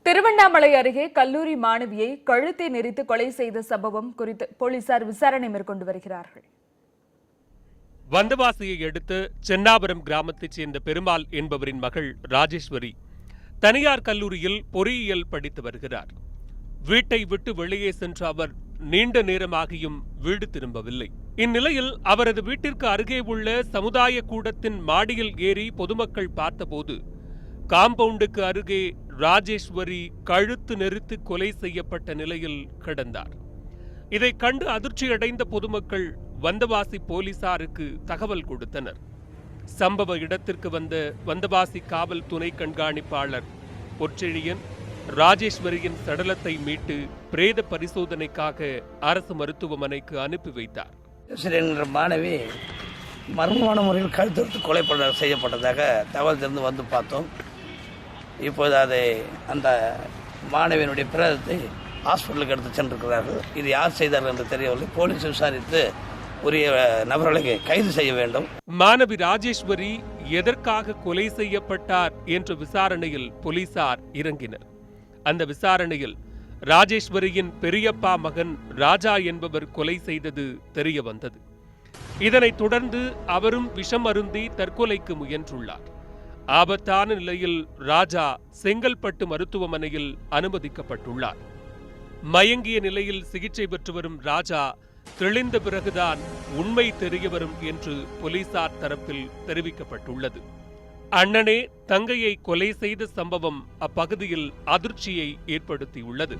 திருவண்ணாமலை அருகே கல்லூரி மாணவியை கழுத்தை நெரித்து கொலை செய்த சம்பவம் குறித்து போலீசார் விசாரணை மேற்கொண்டு வருகிறார்கள். வந்தவாசியை அடுத்து சென்னாபுரம் கிராமத்தைச் சேர்ந்த பெருமாள் என்பவரின் மகள் ராஜேஸ்வரி தனியார் கல்லூரியில் பொறியியல் படித்து வருகிறார். வீட்டை விட்டு வெளியே சென்ற அவர் நீண்ட நேரமாகியும் வீடு திரும்பவில்லை. இந்நிலையில் அவரது வீட்டிற்கு அருகே உள்ள சமுதாய கூடத்தின் மாடியில் ஏறி பொதுமக்கள் பார்த்தபோது காம்பவுண்டுக்கு அருகே ராஜேஸ்வரி கழுத்து நெரித்து கொலை செய்யப்பட்ட நிலையில் கிடந்தார். இதை கண்டு அதிர்ச்சியடைந்த பொதுமக்கள் வந்தவாசி போலீசாருக்கு தகவல் கொடுத்தனர். சம்பவ இடத்திற்கு வந்த வந்தவாசி காவல் துணை கண்காணிப்பாளர் பொற்செழியன் ராஜேஸ்வரியின் சடலத்தை மீட்டு பிரேத பரிசோதனைக்காக அரசு மருத்துவமனைக்கு அனுப்பி வைத்தார். மாணவி மர்மமான முறையில் கழுத்து கொலை செய்யப்பட்டதாக தகவல் தெரிந்து வந்து பார்த்தோம். இப்போது அதை அந்த மாணவியினுடைய பிரேதத்தை ஹாஸ்பிட்டலுக்கு எடுத்து சென்றிருக்கிறார்கள். இது யார் செய்தார்கள் என்று தெரியவில்லை. போலீஸ் விசாரித்து உரிய நபர்களை கைது செய்ய வேண்டும். மாணவி ராஜேஸ்வரி எதற்காக கொலை செய்யப்பட்டார் என்ற விசாரணையில் போலீசார் இறங்கினர். அந்த விசாரணையில் ராஜேஸ்வரியின் பெரியப்பா மகன் ராஜா என்பவர் கொலை செய்தது தெரிய வந்தது. இதனைத் தொடர்ந்து அவரும் விஷம் அருந்தி தற்கொலைக்கு முயன்றுள்ளார். ஆபத்தான நிலையில் ராஜா செங்கல்பட்டு மருத்துவமனையில் அனுமதிக்கப்பட்டுள்ளார். மயங்கிய நிலையில் சிகிச்சை பெற்று வரும் ராஜா தெளிந்த பிறகுதான் உண்மை தெரியவரும் என்று போலீசார் தரப்பில் தெரிவிக்கப்பட்டுள்ளது. அண்ணனே தங்கையை கொலை செய்த சம்பவம் அப்பகுதியில் அதிர்ச்சியை ஏற்படுத்தியுள்ளது.